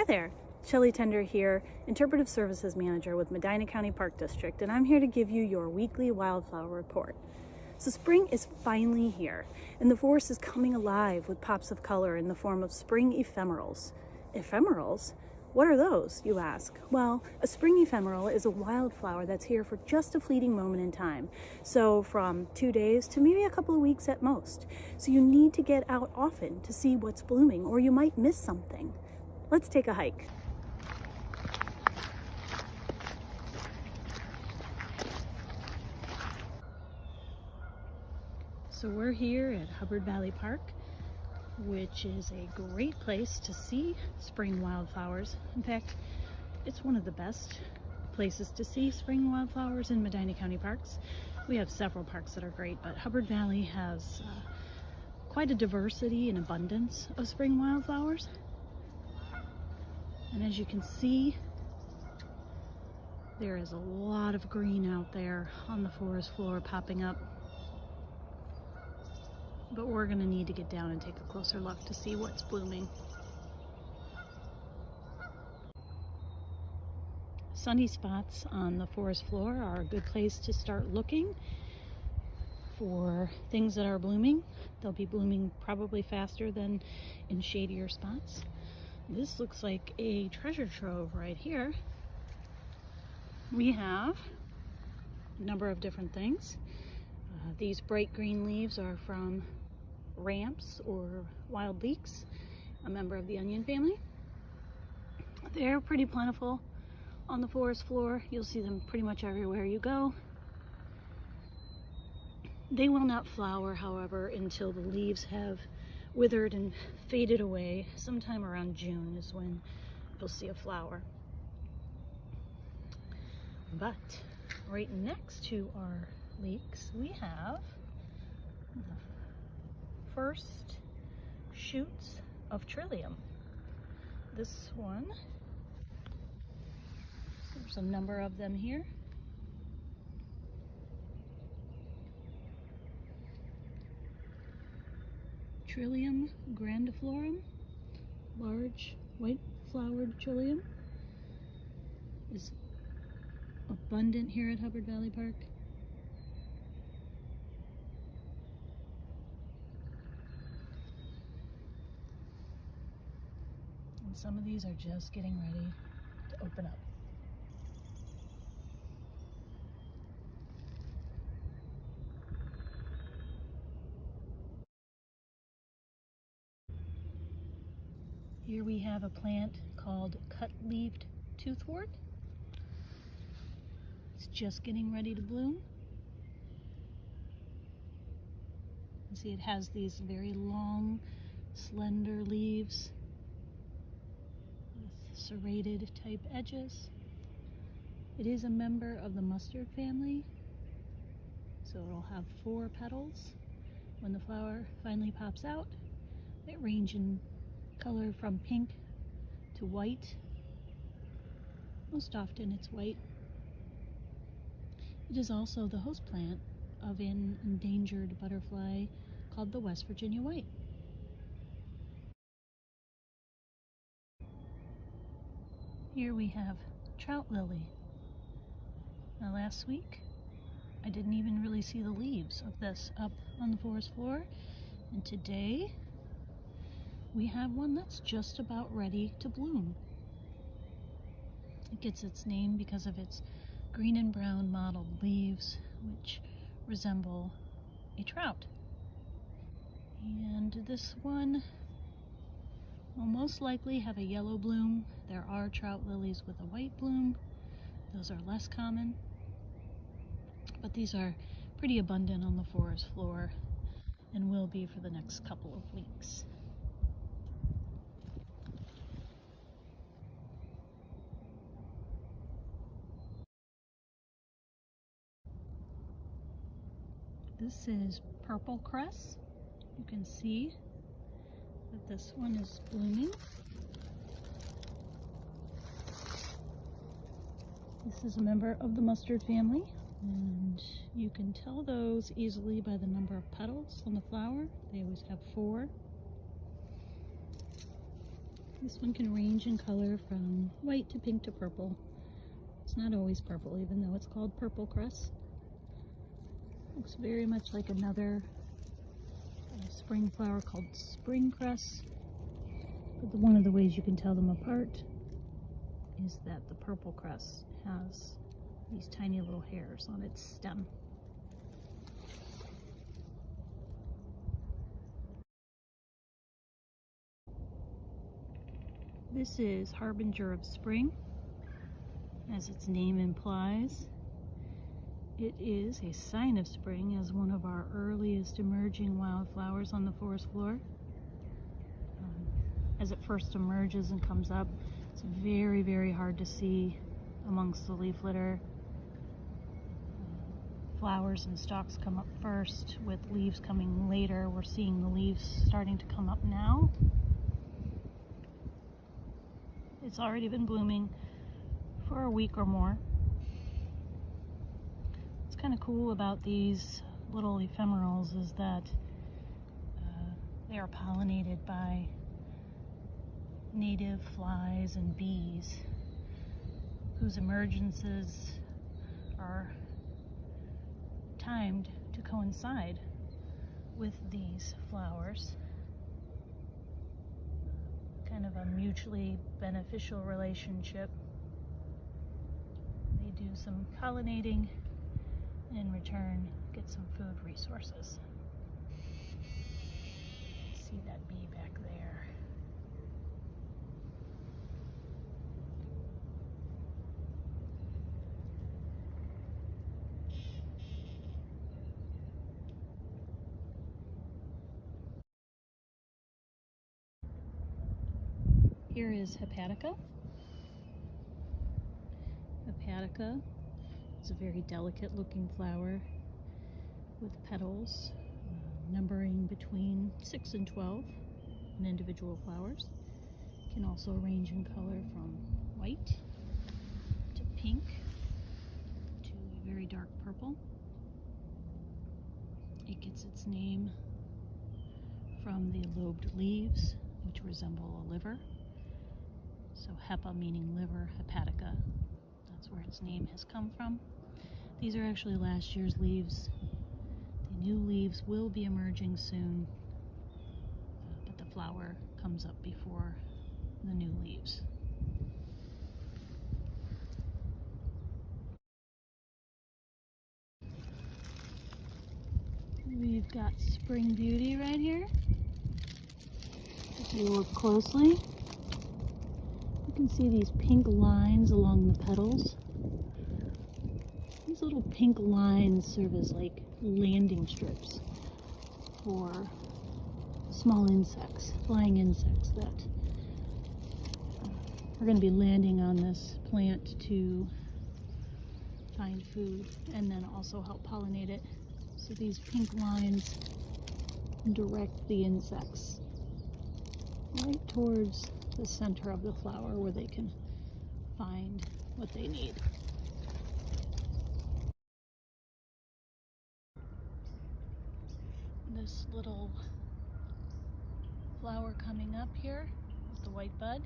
Hi there, Shelley Tender here, Interpretive Services Manager with Medina County Park District, and I'm here to give you your weekly wildflower report. So spring is finally here, and the forest is coming alive with pops of color in the form of spring ephemerals. Ephemerals? What are those, you ask? Well, a spring ephemeral is a wildflower that's here for just a fleeting moment in time. So from 2 days to maybe a couple of weeks at most. So you need to get out often to see what's blooming, or you might miss something. Let's take a hike. So we're here at Hubbard Valley Park, which is a great place to see spring wildflowers. In fact, it's one of the best places to see spring wildflowers in Medina County parks. We have several parks that are great, but Hubbard Valley has quite a diversity and abundance of spring wildflowers. And as you can see, there is a lot of green out there on the forest floor popping up. But we're going to need to get down and take a closer look to see what's blooming. Sunny spots on the forest floor are a good place to start looking for things that are blooming. They'll be blooming probably faster than in shadier spots. This looks like a treasure trove right here. We have a number of different things. These bright green leaves are from ramps or wild leeks, a member of the onion family. They're pretty plentiful on the forest floor. You'll see them pretty much everywhere you go. They will not flower, however, until the leaves have withered and faded away. Sometime around June is when you'll see a flower. But right next to our leeks, we have the first shoots of trillium. This one, there's a number of them here. Trillium grandiflorum, large white flowered trillium, is abundant here at Hubbard Valley Park. And some of these are just getting ready to open up. Here we have a plant called cut-leaved toothwort. It's just getting ready to bloom. You see it has these very long, slender leaves with serrated type edges. It is a member of the mustard family, so it'll have 4 petals when the flower finally pops out. They range in color from pink to white. Most often it's white. It is also the host plant of an endangered butterfly called the West Virginia white. Here we have trout lily. Now last week I didn't even really see the leaves of this up on the forest floor, and today we have one that's just about ready to bloom. It gets its name because of its green and brown mottled leaves, which resemble a trout. And this one will most likely have a yellow bloom. There are trout lilies with a white bloom. Those are less common, but these are pretty abundant on the forest floor and will be for the next couple of weeks. This is purple cress. You can see that this one is blooming. This is a member of the mustard family, and you can tell those easily by the number of petals on the flower. They always have 4. This one can range in color from white to pink to purple. It's not always purple, even though it's called purple cress. Looks very much like another spring flower called spring cress. But one of the ways you can tell them apart is that the purple cress has these tiny little hairs on its stem. This is Harbinger of Spring, as its name implies. It is a sign of spring as one of our earliest emerging wildflowers on the forest floor. As it first emerges and comes up, it's very, very hard to see amongst the leaf litter. Flowers and stalks come up first, with leaves coming later. We're seeing the leaves starting to come up now. It's already been blooming for a week or more. What's kind of cool about these little ephemerals is that they are pollinated by native flies and bees whose emergences are timed to coincide with these flowers. Kind of a mutually beneficial relationship. They do some pollinating and in return get some food resources. See that bee back there. Here is Hepatica. Hepatica is a very delicate looking flower with petals numbering between 6 and 12 in individual flowers. It can also range in color from white to pink to a very dark purple. It gets its name from the lobed leaves, which resemble a liver. So hepa meaning liver, hepatica, that's where its name has come from. These are actually last year's leaves. The new leaves will be emerging soon, but the flower comes up before the new leaves. We've got Spring Beauty right here. If you look closely, you can see these pink lines along the petals. These little pink lines serve as like landing strips for small insects, flying insects that are going to be landing on this plant to find food and then also help pollinate it. So these pink lines direct the insects right towards the center of the flower where they can find what they need. This little flower coming up here with the white bud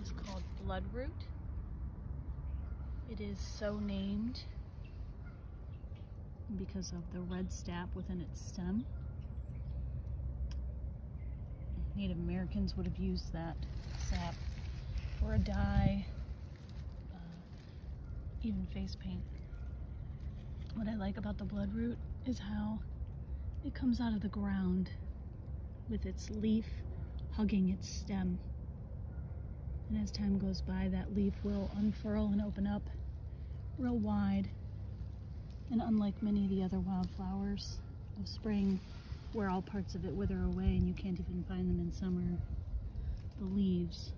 is called bloodroot. It is so named because of the red sap within its stem. Native Americans would have used that sap for a dye, even face paint. What I like about the bloodroot is how it comes out of the ground with its leaf hugging its stem. And as time goes by, that leaf will unfurl and open up real wide. And unlike many of the other wildflowers of spring, where all parts of it wither away and you can't even find them in summer, the leaves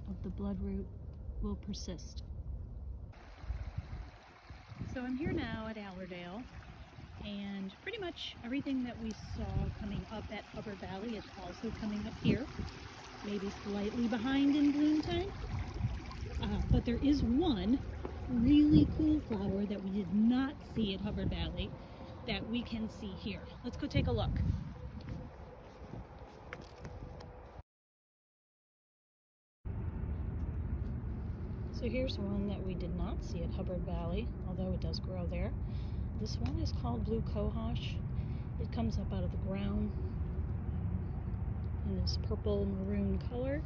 of the bloodroot will persist. So I'm here now at Allerdale, and pretty much everything that we saw coming up at Hubbard Valley is also coming up here, maybe slightly behind in bloom time. But there is one really cool flower that we did not see at Hubbard Valley that we can see here. Let's go take a look. So here's one that we did not see at Hubbard Valley, although it does grow there. This one is called blue cohosh. It comes up out of the ground in this purple maroon color.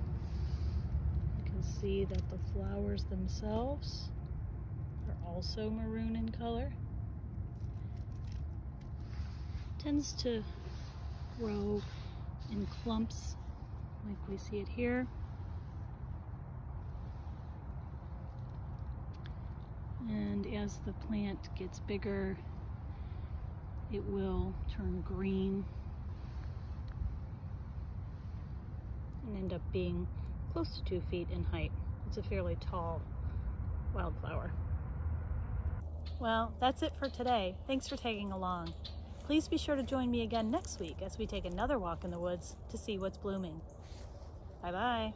You can see that the flowers themselves are also maroon in color. Tends to grow in clumps like we see it here. And as the plant gets bigger, it will turn green and end up being close to 2 feet in height. It's a fairly tall wildflower. Well, that's it for today. Thanks for tagging along. Please be sure to join me again next week as we take another walk in the woods to see what's blooming. Bye-bye.